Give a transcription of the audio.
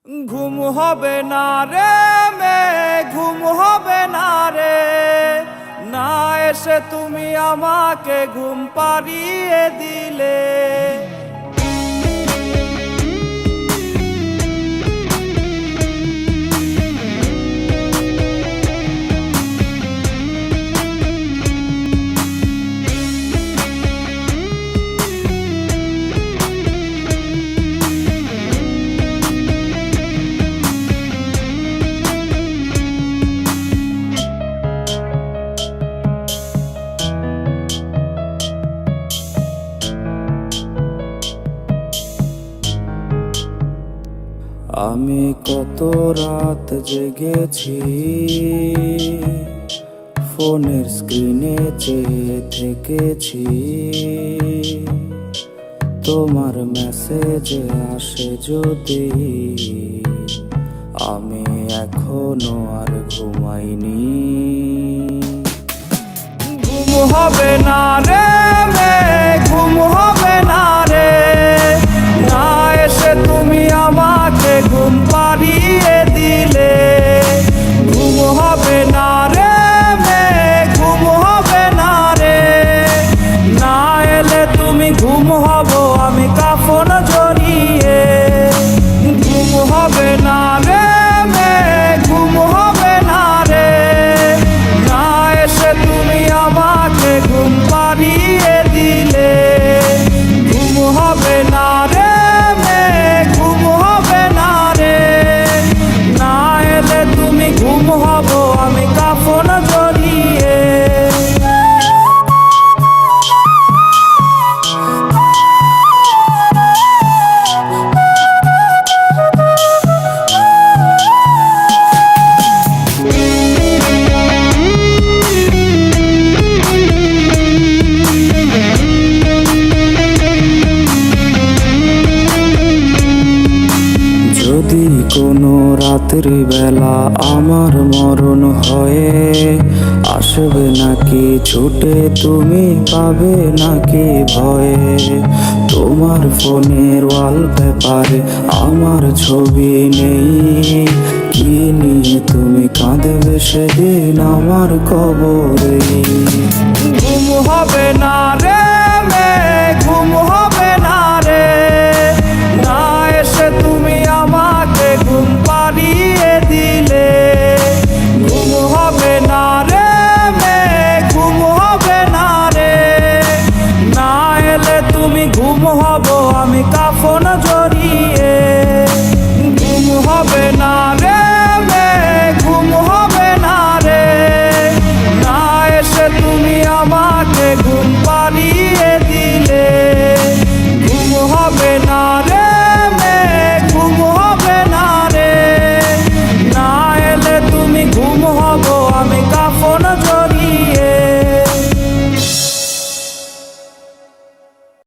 ঘুম হবে না রে ঘুম হবে না রে, না এসে তুমি আমাকে ঘুম পাড়িয়ে দিলে। আমি কত রাত জেগেছি, ফোনের স্ক্রিনে চেয়ে থেকেছি। তোমার মেসেজ আসে যদি, আমি এখনো আর ঘুমাইনি। ঘুম হবে না রে ঘুম হবে না রে, না এসে তুমি আমাকে ঘুম পাড়িয়ে দিলে। ঘুম হবে না রে ঘুম হবে না রে, না এলে তুমি ঘুম হব আমি কাফন জড়িয়ে। ঘুম হবে না রে ঘুম হবে না রে, না এসে তুমি আমাকে ঘুম পাড়িয়ে দিলে। ঘুম হবে না রে ঘুম হবে না রে, না এলে তুমি ঘুম হব আমি কাফন জড়িয়ে। যদি কোনো রাত্রি বেলা আমার মরণ হয়ে আসবে নাকি ছুটে, তুমি পাবে নাকি ভয়ে? তোমার ফোনের ওয়ালপেপারে আমার ছবি নেই, কি নিয়ে তুমি কাঁদবে সেদিন আমার কবরে? ঘুম হবে না রে ঘুম হবে না রে, না এসে তুমি আমাকে ঘুম পাড়িয়ে দিলে। ঘুম হবে না রে ঘুম হবে না রে, না এলে তুমি ঘুম হব আমি কাফন জড়িয়ে। ঘুম হবে না রে ঘুম হবে না রে, না এসে তুমি আমাকে ঘুম